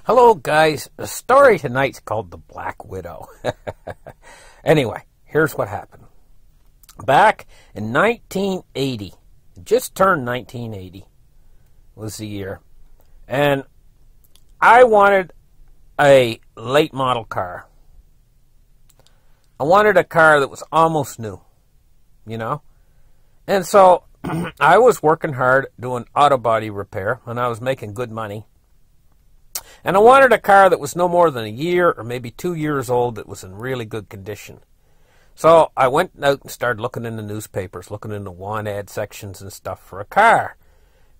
Hello, guys. The story tonight's called The Black Widow. Anyway, here's what happened. Back in 1980, just turned 1980 was the year, and I wanted a late model car. I wanted a car that was almost new, you know? And so I was working hard doing auto body repair, and I was making good money. And I wanted a car that was no more than a year or maybe 2 years old that was in really good condition. So I went out and started looking in the newspapers, looking in the want ad sections and stuff for a car.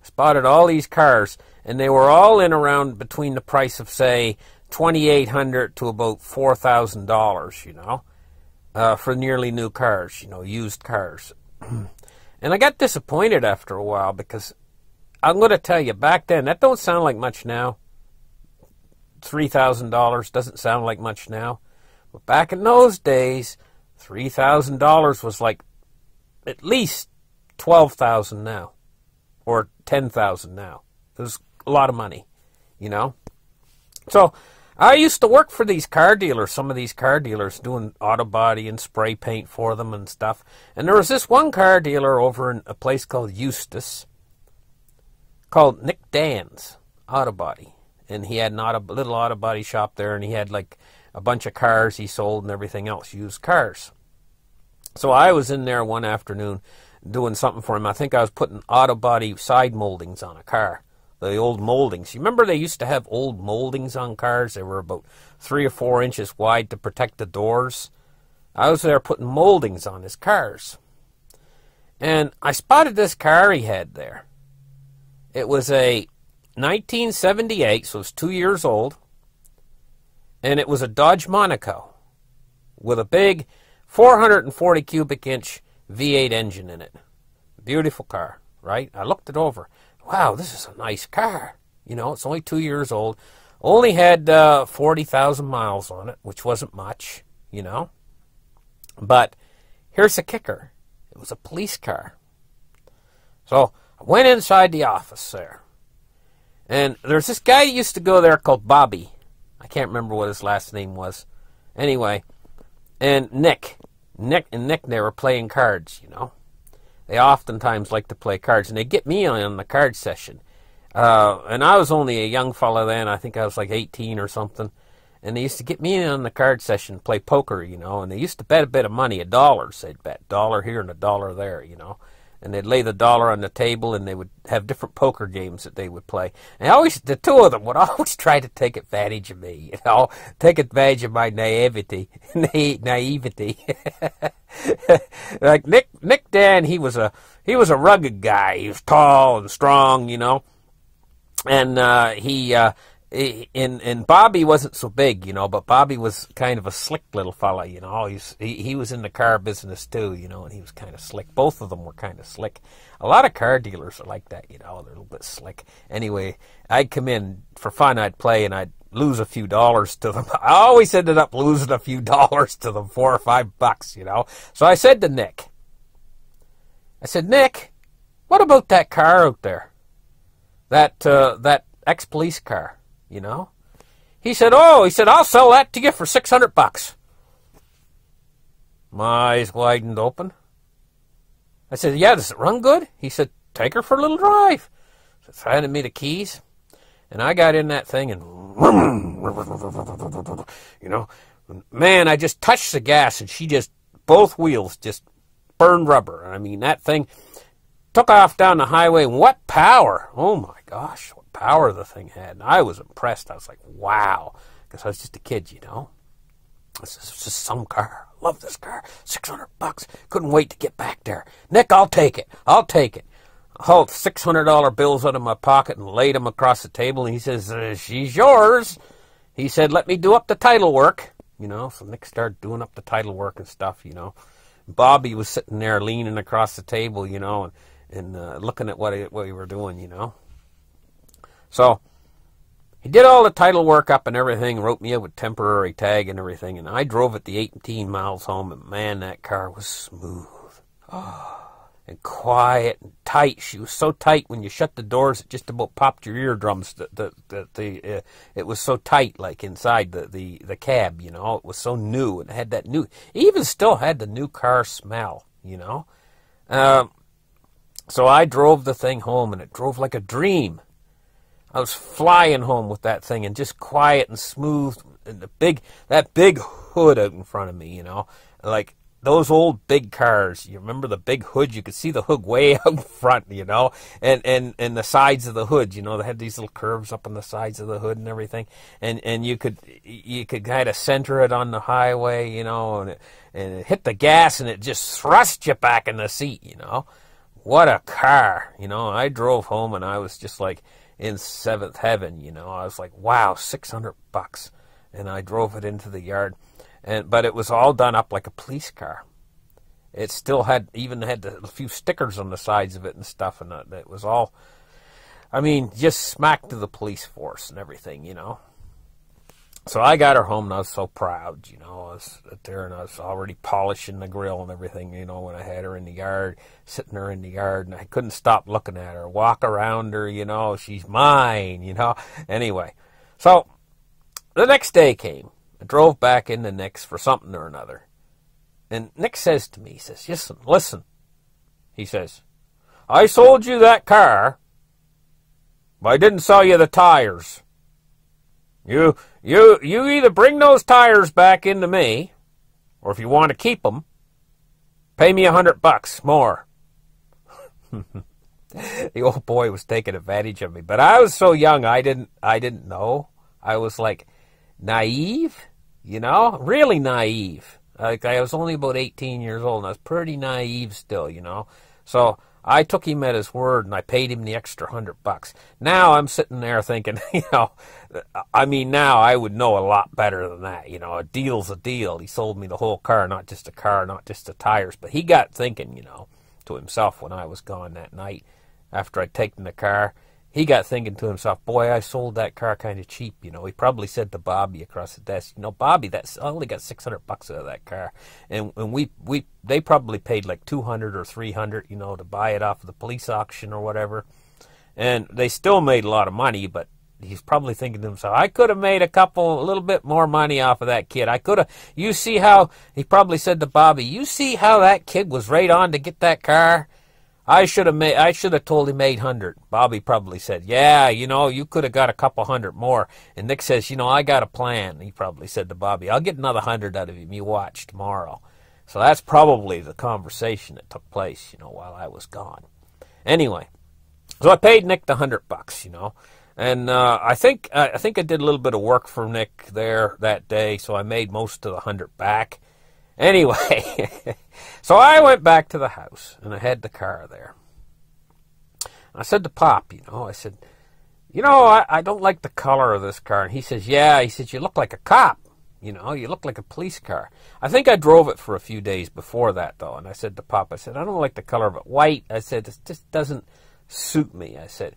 Spotted all these cars, and they were all in around between the price of, say, $2,800 to about $4,000, you know, for nearly new cars, you know, used cars. And I got disappointed after a while because I'm going to tell you, back then, that don't sound like much now. $3,000 doesn't sound like much now. But back in those days, $3,000 was like at least $12,000 now. Or $10,000 now. It was a lot of money, you know. So I used to work for these car dealers, some of these car dealers, doing auto body and spray paint for them and stuff. And there was this one car dealer over in a place called Eustis, called Nick Dan's Auto Body. And he had a little auto body shop there, and he had like a bunch of cars he sold and everything else, used cars. So I was in there one afternoon doing something for him. I think I was putting auto body side moldings on a car. The old moldings. You remember they used to have old moldings on cars? They were about 3 or 4 inches wide to protect the doors. I was there putting moldings on his cars. And I spotted this car he had there. It was a 1978, so it's 2 years old. And it was a Dodge Monaco with a big 440 cubic inch V8 engine in it. Beautiful car, right? I looked it over. Wow, this is a nice car. You know, it's only 2 years old. Only had 40,000 miles on it, which wasn't much, you know. But here's the kicker. It was a police car. So I went inside the office there. And there's this guy that used to go there called Bobby. I can't remember what his last name was. Anyway, and Nick, they were playing cards, you know. They oftentimes like to play cards, and they get me on the card session. And I was only a young fella then. I think I was like 18 or something. And they used to get me on the card session, play poker, you know. And they used to bet a bit of money, $1. They'd bet $1 here and $1 there, you know. And they'd lay the dollar on the table, and they would have different poker games that they would play. And the two of them would always try to take advantage of me, you know, take advantage of my naivety. Like Nick Dan, he was a rugged guy. He was tall and strong, you know, and and Bobby wasn't so big, you know, but Bobby was kind of a slick little fella, you know. He was in the car business too, you know, and he was kind of slick. Both of them were kind of slick. A lot of car dealers are like that, you know, they're a little bit slick. Anyway, I'd come in for fun, I'd play, and I'd lose a few dollars to them. I always ended up losing a few dollars to them, $4 or $5, you know. So I said to Nick, Nick, what about that car out there? That ex-police car. You know, he said, I'll sell that to you for $600. My eyes widened open. I said, yeah, does it run good? He said, take her for a little drive. So he handed me the keys, and I got in that thing, and you know, man, I just touched the gas, and both wheels just burned rubber. I mean, that thing took off down the highway, and what power! Oh my gosh, what power the thing had. And I was impressed. I was like, wow. Because I was just a kid, you know. This is just some car. I love this car. $600. Couldn't wait to get back there. Nick, I'll take it. I hauled $600 bills out of my pocket and laid them across the table. And he says, she's yours. He said, let me do up the title work. You know, so Nick started doing up the title work and stuff, you know. Bobby was sitting there leaning across the table, you know, and looking at what we were doing, you know. So he did all the title work up and everything, wrote me out with temporary tag and everything, and I drove it the 18 miles home, and man, that car was smooth. Oh, and quiet and tight. She was so tight when you shut the doors, it just about popped your eardrums. It was so tight, like inside the cab, you know. It was so new, and it had that new, it even still had the new car smell, you know. So I drove the thing home, and it drove like a dream. I was flying home with that thing, and just quiet and smooth, and that big hood out in front of me, you know, like those old big cars. You remember the big hood? You could see the hood way out front, you know, and the sides of the hood, you know, they had these little curves up on the sides of the hood and everything, and you could kind of center it on the highway, you know, and it hit the gas, and it just thrust you back in the seat, you know. What a car, you know. I drove home, and I was just like in seventh heaven, you know. I was like, wow, $600. And I drove it into the yard, but it was all done up like a police car. It still even had a few stickers on the sides of it and stuff, and it was all, I mean, just smack to the police force and everything, you know. So I got her home, and I was so proud, you know. I was there, and I was already polishing the grill and everything, you know, when I had her in the yard, sitting her in the yard, and I couldn't stop looking at her, walk around her, you know. She's mine, you know. Anyway, so the next day came. I drove back into Nick's for something or another. And Nick says to me, he says, listen. He says, I sold you that car, but I didn't sell you the tires. You either bring those tires back into me, or if you want to keep them, pay me $100 more. The old boy was taking advantage of me, but I was so young, I didn't know. I was like naive, you know, really naive. Like I was only about 18 years old, and I was pretty naive still, you know. So I took him at his word, and I paid him the extra $100. Now I'm sitting there thinking, you know, I mean, now I would know a lot better than that. You know, a deal's a deal. He sold me the whole car, not just the tires. But he got thinking, you know, to himself when I was gone that night after I'd taken the car. He got thinking to himself, boy, I sold that car kind of cheap, you know. He probably said to Bobby across the desk, you know, Bobby, I only got $600 out of that car. And they probably paid like $200 or $300, you know, to buy it off of the police auction or whatever. And they still made a lot of money, but he's probably thinking to himself, I could have made a little bit more money off of that kid. You see how, he probably said to Bobby, you see how that kid was right on to get that car? I should have told him 800. Bobby probably said, yeah, you know, you could have got a couple hundred more. And Nick says, you know, I got a plan. He probably said to Bobby, I'll get another 100 out of him. You watch tomorrow. So that's probably the conversation that took place, you know, while I was gone. Anyway, so I paid Nick the $100, you know. And I think I did a little bit of work for Nick there that day, so I made most of the 100 back. Anyway, so I went back to the house, and I had the car there. I said to Pop, you know, I said, you know, I don't like the color of this car. And he says, yeah, he says, you look like a cop. You know, you look like a police car. I think I drove it for a few days before that, though. And I said to Pop, I said, I don't like the color of it. White. I said, this just doesn't suit me. I said,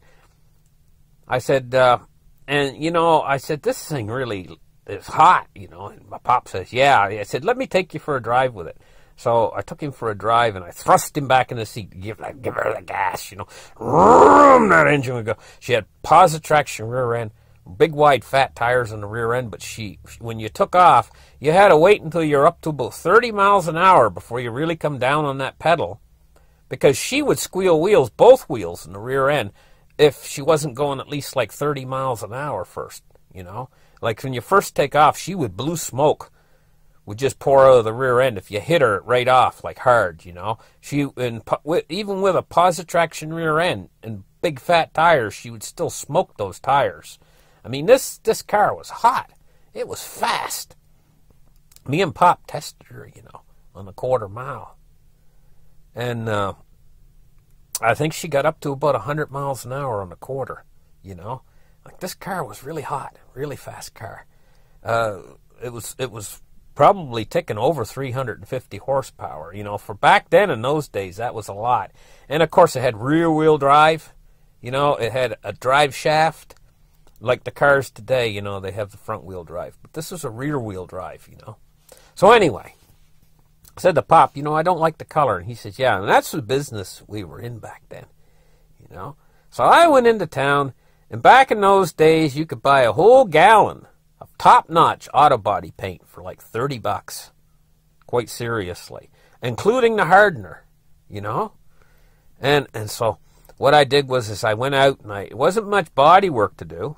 and, you know, I said, this thing really is hot, you know. And my Pop says, yeah. I said, let me take you for a drive with it. So I took him for a drive, and I thrust him back in the seat. Give her the gas, you know. Vroom, that engine would go. She had positive traction rear end, big wide fat tires on the rear end, but when you took off, you had to wait until you're up to about 30 miles an hour before you really come down on that pedal, because she would squeal wheels, both wheels in the rear end, if she wasn't going at least like 30 miles an hour first, you know. Like when you first take off, she would blue smoke would just pour out of the rear end if you hit her right off, like hard, you know. Even with a positive traction rear end and big fat tires, she would still smoke those tires. I mean, this car was hot. It was fast. Me and Pop tested her, you know, on the quarter mile. And I think she got up to about 100 miles an hour on the quarter, you know. Like, this car was really hot, really fast car. It was probably ticking over 350 horsepower. You know, for back then in those days, that was a lot. And, of course, it had rear-wheel drive. You know, it had a drive shaft. Like the cars today, you know, they have the front-wheel drive. But this was a rear-wheel drive, you know. So, anyway, I said to Pop, I don't like the color. And he says, yeah, and that's the business we were in back then, So I went into town, and back in those days, you could buy a whole gallon of top-notch auto body paint for like $30, quite seriously, including the hardener, And so what I did was I went out, and it wasn't much body work to do,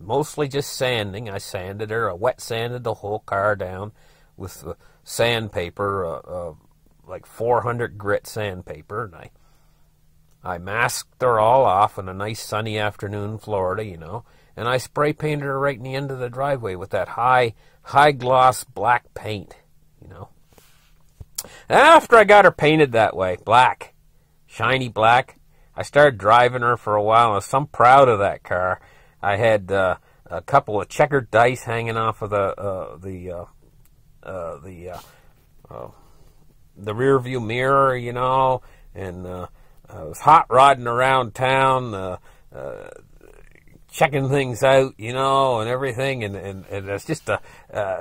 mostly just sanding. I sanded her, I wet sanded the whole car down with sandpaper, like 400 grit sandpaper, and I masked her all off on a nice sunny afternoon in Florida, and I spray painted her right in the end of the driveway with that high gloss black paint, And after I got her painted that way, black, shiny black, I started driving her for a while, and I was so proud of that car. I had a couple of checkered dice hanging off of the rear view mirror, and I was hot rodding around town, checking things out, and everything, and it's just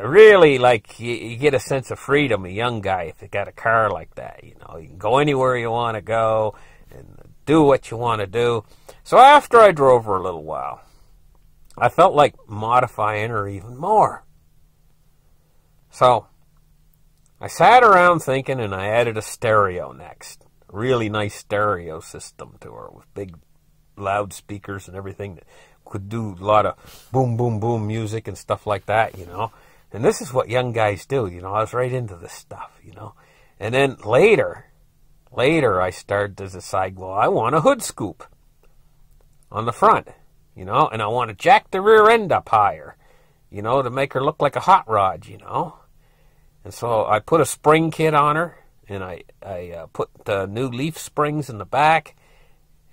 really like you get a sense of freedom, a young guy, if you got a car like that, you can go anywhere you want to go and do what you want to do. So after I drove her a little while, I felt like modifying her even more. So I sat around thinking, and I added a stereo next. A really nice stereo system to her with big loudspeakers and everything that could do a lot of boom, boom, boom music and stuff like that, And this is what young guys do, I was right into this stuff, And then later I started to decide, well, I want a hood scoop on the front, and I want to jack the rear end up higher, to make her look like a hot rod, And so I put a spring kit on her, and I put new leaf springs in the back,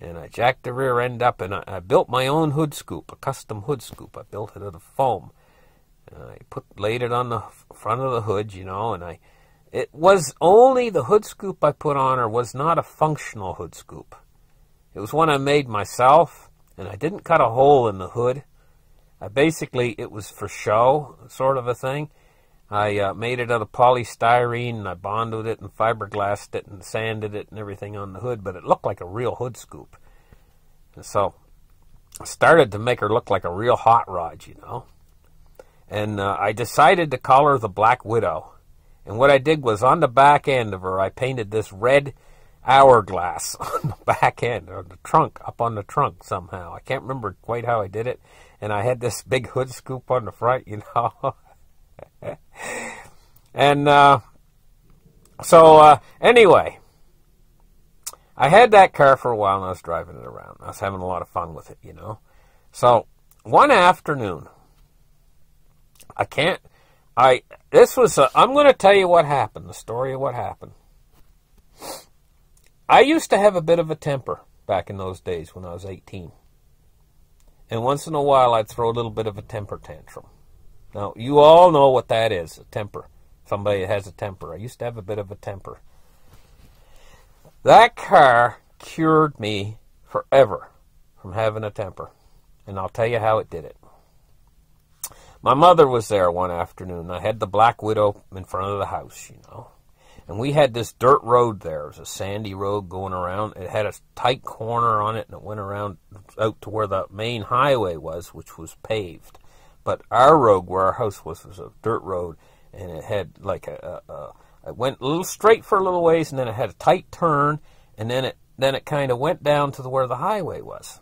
and I jacked the rear end up, and I built my own hood scoop, a custom hood scoop. I built it out of foam. And I laid it on the front of the hood, and it was only the hood scoop I put on her was not a functional hood scoop. It was one I made myself, and I didn't cut a hole in the hood. It was for show, sort of a thing. I made it out of polystyrene, and I bonded it and fiberglassed it and sanded it and everything on the hood, but it looked like a real hood scoop. And so I started to make her look like a real hot rod, And I decided to call her the Black Widow. And what I did was on the back end of her, I painted this red hourglass on the back end, or the trunk, up on the trunk somehow. I can't remember quite how I did it. And I had this big hood scoop on the front, And anyway, I had that car for a while, and I was driving it around. I was having a lot of fun with it, So one afternoon, I'm going to tell you what happened, the story of what happened. I used to have a bit of a temper back in those days when I was 18. And once in a while, I'd throw a little bit of a temper tantrum. Now, you all know what that is, a temper. Somebody that has a temper. I used to have a bit of a temper. That car cured me forever from having a temper. And I'll tell you how it did it. My mother was there one afternoon. I had the Black Widow in front of the house, And we had this dirt road there. It was a sandy road going around. It had a tight corner on it, and it went around out to where the main highway was, which was paved. But our road, where our house was a dirt road, and it had like it went a little straight for a little ways, and then it had a tight turn, and then it kind of went down to where the highway was.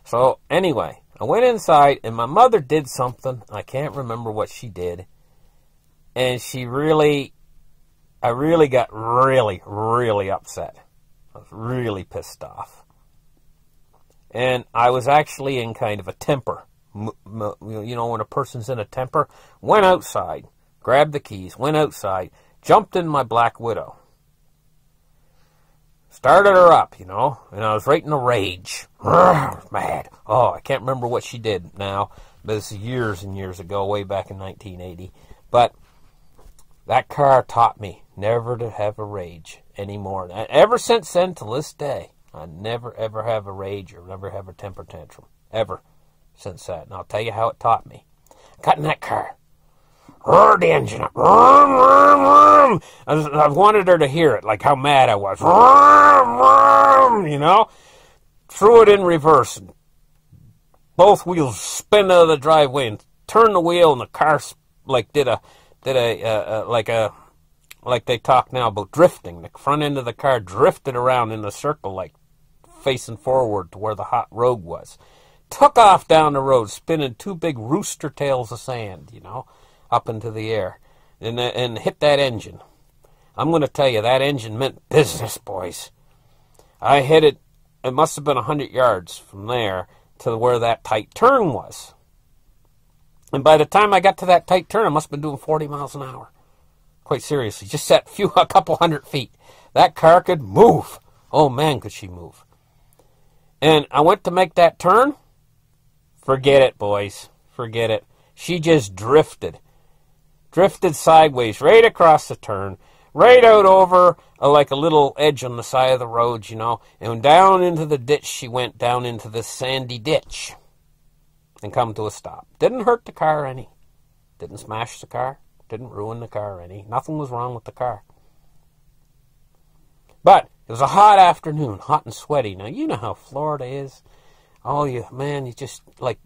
So anyway, I went inside, and my mother did something. I can't remember what she did, and I really got really upset. I was really pissed off, and I was actually in kind of a temper. When a person's in a temper, went outside, grabbed the keys, went outside, jumped in my Black Widow, started her up, and I was right in a rage. Mad. Oh, I can't remember what she did now, but this is years and years ago, way back in 1980. But that car taught me never to have a rage anymore. And ever since then, to this day, I never, ever have a rage or never have a temper tantrum. Ever since that. And I'll tell you how it taught me. I got in that car. Roared the engine up. Vroom, vroom, vroom. I wanted her to hear it, like how mad I was. Vroom, vroom, you know? Threw it in reverse. And both wheels spin out of the driveway and turned the wheel, and the car like like they talk now about drifting. The front end of the car drifted around in a circle, like facing forward to where the hot road was. Took off down the road, spinning two big rooster tails of sand, you know, up into the air, and hit that engine. I'm going to tell you, that engine meant business, boys. I hit it, it must have been 100 yards from there to where that tight turn was. And by the time I got to that tight turn, I must have been doing 40 miles an hour. Quite seriously, just a couple 100 feet. That car could move. Oh, man, could she move. And I went to make that turn. Forget it, boys. Forget it. She just drifted. Drifted sideways right across the turn. Right out over like a little edge on the side of the road, you know. And down into the ditch she went, down into this sandy ditch. And come to a stop. Didn't hurt the car any. Didn't smash the car. Didn't ruin the car any. Nothing was wrong with the car. But it was a hot afternoon, hot and sweaty. Now, you know how Florida is. Oh, you just, like,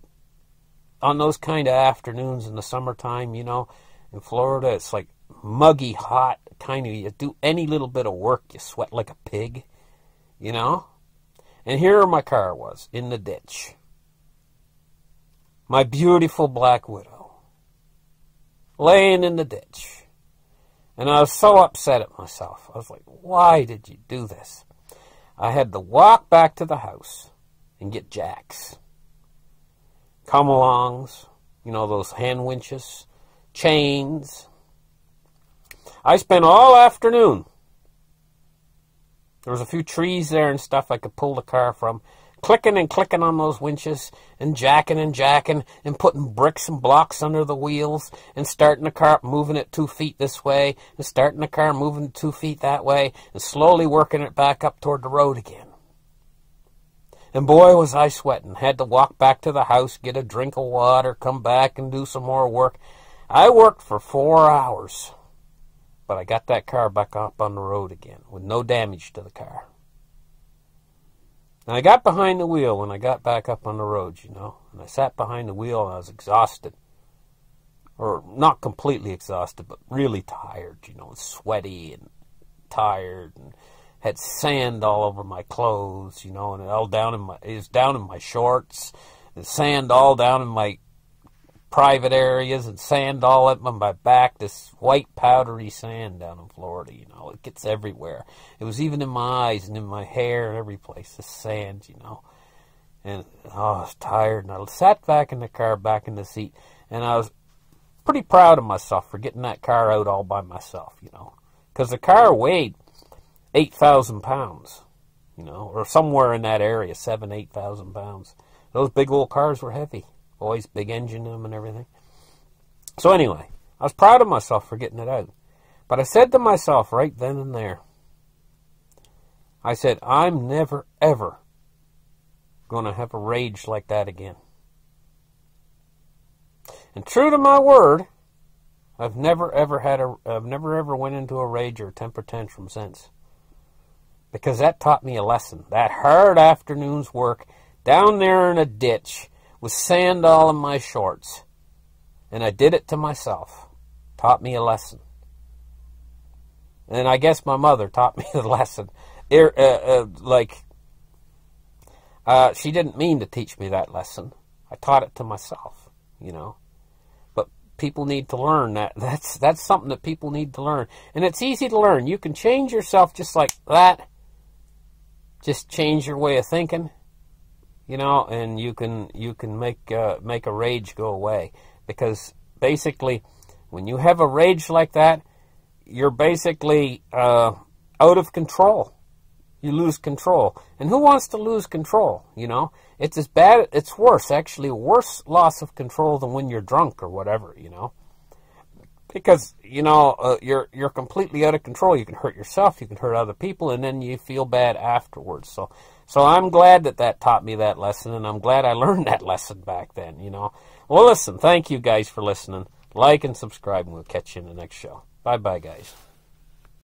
on those kind of afternoons in the summertime, you know, in Florida, it's like muggy, hot, kind of, you do any little bit of work, you sweat like a pig, you know? And here my car was, in the ditch. My beautiful Black Widow. Laying in the ditch. And I was so upset at myself. I was like, why did you do this? I had to walk back to the house and get jacks. Come-alongs, you know, those hand winches, chains. I spent all afternoon. There was a few trees there and stuff I could pull the car from. Clicking and clicking on those winches, and jacking, and putting bricks and blocks under the wheels, and starting the car up, moving it 2 feet this way, and starting the car moving 2 feet that way, and slowly working it back up toward the road again. And boy, was I sweating. Had to walk back to the house, get a drink of water, come back and do some more work. I worked for 4 hours, but I got that car back up on the road again, with no damage to the car. And I got behind the wheel when I got back up on the road, you know. And I sat behind the wheel and I was exhausted. Or not completely exhausted, but really tired, you know, sweaty and tired, and had sand all over my clothes, you know, and it was down in my shorts, and sand all down in my private areas, and sand all up on my back, this white powdery sand down in Florida, you know. It gets everywhere. It was even in my eyes and in my hair and every place, this sand, you know. And I was tired, and I sat back in the car, back in the seat, and I was pretty proud of myself for getting that car out all by myself, you know. Because the car weighed 8,000 pounds, you know, or somewhere in that area, 7,000, 8,000 pounds. Those big old cars were heavy. Always big engine in them and everything. So anyway, I was proud of myself for getting it out. But I said to myself right then and there, I said, I'm never, ever going to have a rage like that again. And true to my word, I've never ever went into a rage or a temper tantrum since. Because that taught me a lesson. That hard afternoon's work down there in a ditch with sand all in my shorts. And I did it to myself. Taught me a lesson. And I guess my mother taught me a lesson. She didn't mean to teach me that lesson. I taught it to myself, you know. But people need to learn that. That's something that people need to learn. And it's easy to learn. You can change yourself just like that. Just change your way of thinking. You know, and you can make a rage go away, because basically, when you have a rage like that, you're basically out of control. You lose control, and who wants to lose control? You know, it's as bad. It's worse, actually, worse loss of control than when you're drunk or whatever. You know, because you know you're completely out of control. You can hurt yourself, you can hurt other people, and then you feel bad afterwards. So I'm glad that taught me that lesson, and I'm glad I learned that lesson back then, you know. Well, listen, thank you guys for listening. Like and subscribe, and we'll catch you in the next show. Bye-bye, guys.